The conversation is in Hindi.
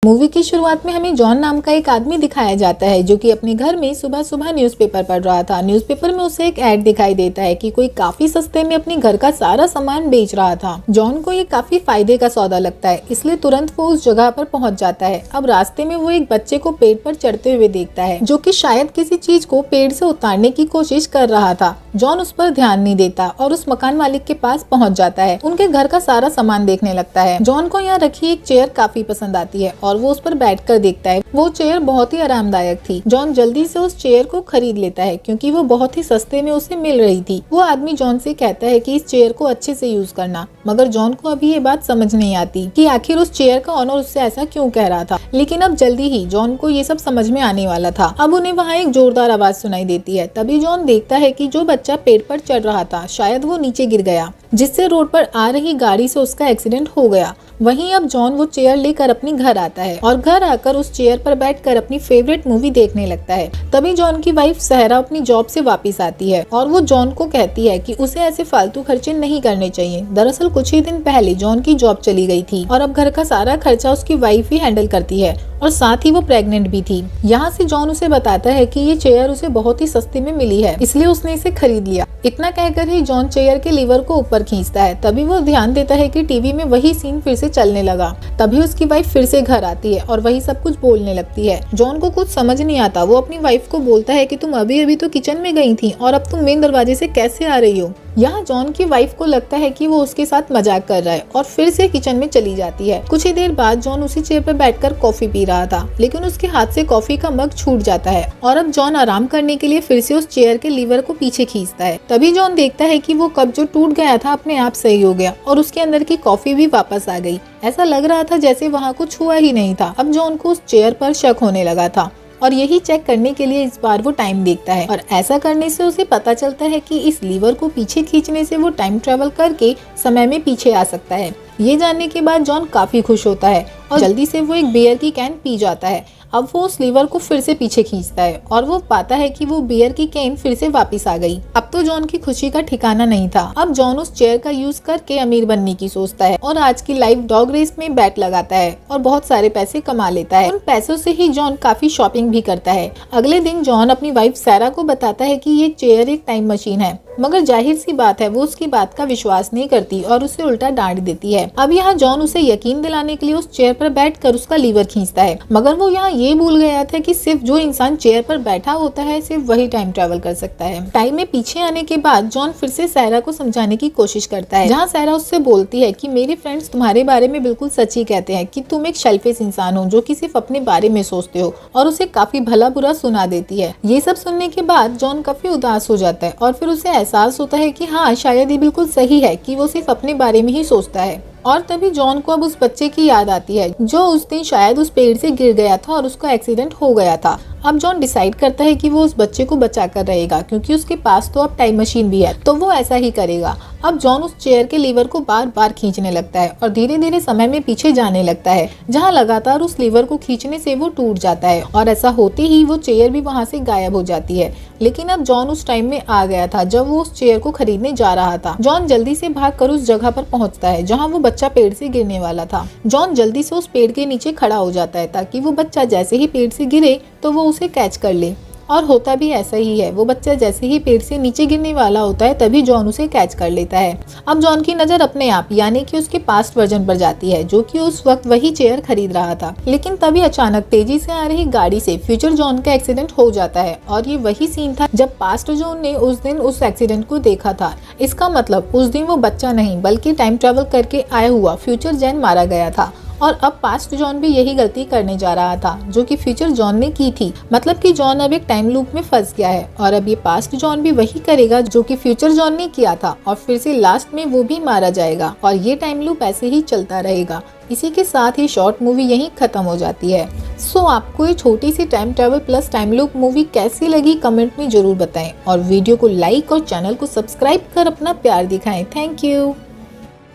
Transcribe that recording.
मूवी की शुरुआत में हमें जॉन नाम का एक आदमी दिखाया जाता है जो कि अपने घर में सुबह सुबह न्यूज़पेपर पढ़ रहा था। न्यूज़पेपर में उसे एक ऐड दिखाई देता है कि कोई काफी सस्ते में अपने घर का सारा सामान बेच रहा था। जॉन को ये काफी फायदे का सौदा लगता है, इसलिए तुरंत वो उस जगह पर पहुंच जाता है। अब रास्ते में वो एक बच्चे को पेड़ पर चढ़ते हुए देखता है जो कि शायद किसी चीज को पेड़ से उतारने की कोशिश कर रहा था। जॉन उस पर ध्यान नहीं देता और उस मकान मालिक के पास पहुँच जाता है। उनके घर का सारा सामान देखने लगता है। जॉन को यहाँ रखी एक चेयर काफी पसंद आती है और वो उस पर बैठकर देखता है। वो चेयर बहुत ही आरामदायक थी। जॉन जल्दी से उस चेयर को खरीद लेता है क्योंकि वो बहुत ही सस्ते में उसे मिल रही थी। वो आदमी जॉन से कहता है कि इस चेयर को अच्छे से यूज करना, मगर जॉन को अभी ये बात समझ नहीं आती कि आखिर उस चेयर का ऑनर उससे ऐसा क्यों कह रहा था। लेकिन अब जल्दी ही जॉन को ये सब समझ में आने वाला था। अब उन्हें वहाँ एक जोरदार आवाज सुनाई देती है। तभी जॉन देखता है कि जो बच्चा पेड़ पर चढ़ रहा था शायद वो नीचे गिर गया, जिससे रोड पर आ रही गाड़ी से उसका एक्सीडेंट हो गया। वहीं अब जॉन वो चेयर लेकर अपने घर आता है और घर आकर उस चेयर पर बैठकर अपनी फेवरेट मूवी देखने लगता है। तभी जॉन की वाइफ सहरा अपनी जॉब से वापस आती है और वो जॉन को कहती है कि उसे ऐसे फालतू खर्चे नहीं करने चाहिए। दरअसल कुछ ही दिन पहले जॉन की जॉब चली गई थी और अब घर का सारा खर्चा उसकी वाइफ ही हैंडल करती है और साथ ही वो प्रेग्नेंट भी थी। यहाँ से जॉन उसे बताता है कि ये चेयर उसे बहुत ही सस्ते में मिली है, इसलिए उसने इसे खरीद लिया। इतना कहकर ही जॉन चेयर के लीवर को ऊपर खींचता है। तभी वो ध्यान देता है कि टीवी में वही सीन फिर से चलने लगा। तभी उसकी वाइफ फिर से घर आती है और वही सब कुछ बोलने लगती है। जॉन को कुछ समझ नहीं आता। वो अपनी वाइफ को बोलता है कि तुम अभी अभी तो किचन में गई थी और अब तुम मेन दरवाजे से कैसे आ रही हो। यहाँ जॉन की वाइफ को लगता है कि वो उसके साथ मजाक कर रहा है और फिर से किचन में चली जाती है। कुछ ही देर बाद जॉन उसी चेयर पर बैठकर कॉफी पी रहा था, लेकिन उसके हाथ से कॉफी का मग छूट जाता है और अब जॉन आराम करने के लिए फिर से उस चेयर के लीवर को पीछे खींचता है। तभी जॉन देखता है कि वो कप जो टूट गया था अपने आप सही हो गया और उसके अंदर की कॉफी भी वापस आ गई। ऐसा लग रहा था जैसे वहाँ कुछ हुआ ही नहीं था। अब जॉन को उस चेयर पर शक होने लगा था और यही चेक करने के लिए इस बार वो टाइम देखता है और ऐसा करने से उसे पता चलता है कि इस लीवर को पीछे खींचने से वो टाइम ट्रेवल करके समय में पीछे आ सकता है। ये जानने के बाद जॉन काफी खुश होता है और जल्दी से वो एक बियर की कैन पी जाता है। अब वो उस लीवर को फिर से पीछे खींचता है और वो पाता है कि वो बियर की कैन फिर से वापस आ गई। अब तो जॉन की खुशी का ठिकाना नहीं था। अब जॉन उस चेयर का यूज करके अमीर बनने की सोचता है और आज की लाइव डॉग रेस में बैट लगाता है और बहुत सारे पैसे कमा लेता है। उन पैसों से ही जॉन काफी शॉपिंग भी करता है। अगले दिन जॉन अपनी वाइफ सैरा को बताता है कि ये चेयर एक टाइम मशीन है, मगर जाहिर सी बात है वो उसकी बात का विश्वास नहीं करती और उसे उल्टा डांट देती है। अब यहाँ जॉन उसे यकीन दिलाने के लिए उस चेयर पर बैठकर उसका लीवर खींचता है, मगर वो यहाँ ये भूल गया था कि सिर्फ जो इंसान चेयर पर बैठा होता है सिर्फ वही टाइम ट्रेवल कर सकता है। टाइम में पीछे आने के बाद जॉन फिर से सहरा को समझाने की कोशिश करता है, जहाँ सहरा उससे बोलती है कि मेरे फ्रेंड्स तुम्हारे बारे में बिल्कुल सच ही कहते हैं कि तुम एक शेल्फिश इंसान हो जो कि सिर्फ अपने बारे में सोचते हो, और उसे काफी भला बुरा सुना देती है। ये सब सुनने के बाद जॉन काफी उदास हो जाता है और फिर उसे एहसास होता है कि हाँ शायद ये बिल्कुल सही है कि वो सिर्फ अपने बारे में ही सोचता है। और तभी जॉन को अब उस बच्चे की याद आती है जो उस दिन शायद उस पेड़ से गिर गया था और उसका एक्सीडेंट हो गया था। अब जॉन डिसाइड करता है कि वो उस बच्चे को बचा कर रहेगा क्योंकि उसके पास तो अब टाइम मशीन भी है, तो वो ऐसा ही करेगा। अब जॉन उस चेयर के लीवर को बार बार खींचने लगता है और धीरे धीरे समय में पीछे जाने लगता है, जहाँ लगातार उस लीवर को खींचने से वो टूट जाता है और ऐसा होते ही वो चेयर भी वहाँ से गायब हो जाती है। लेकिन अब जॉन उस टाइम में आ गया था जब वो उस चेयर को खरीदने जा रहा था। जॉन जल्दी से भागकर उस जगह पर पहुंचता है जहां वो बच्चा पेड़ से गिरने वाला था। जॉन जल्दी से उस पेड़ के नीचे खड़ा हो जाता है ताकि वो बच्चा जैसे ही पेड़ से गिरे तो वो उसे कैच कर ले, और होता भी ऐसा ही है। वो बच्चा जैसे ही पेड़ से नीचे गिरने वाला होता है तभी जॉन उसे कैच कर लेता है। अब जॉन की नजर अपने आप यानी कि उसके पास्ट वर्जन पर जाती है जो कि उस वक्त वही चेयर खरीद रहा था। लेकिन तभी अचानक तेजी से आ रही गाड़ी से फ्यूचर जॉन का एक्सीडेंट हो जाता है और ये वही सीन था जब पास्ट जॉन ने उस दिन उस एक्सीडेंट को देखा था। इसका मतलब उस दिन वो बच्चा नहीं बल्कि टाइम ट्रेवल करके आया हुआ फ्यूचर जैन मारा गया था और अब पास्ट जॉन भी यही गलती करने जा रहा था जो कि फ्यूचर जॉन ने की थी। मतलब कि जॉन अब एक टाइम लूप में फंस गया है और अब ये पास्ट जॉन भी वही करेगा जो कि फ्यूचर जॉन ने किया था और फिर से लास्ट में वो भी मारा जाएगा और ये टाइम लूप ऐसे ही चलता रहेगा। इसी के साथ ही शॉर्ट मूवी यहीं खत्म हो जाती है। सो आपको ये छोटी सी time travel plus time loop movie कैसी लगी कमेंट में जरूर बताएं और वीडियो को लाइक और चैनल को सब्सक्राइब कर अपना प्यार दिखाएं। Thank you.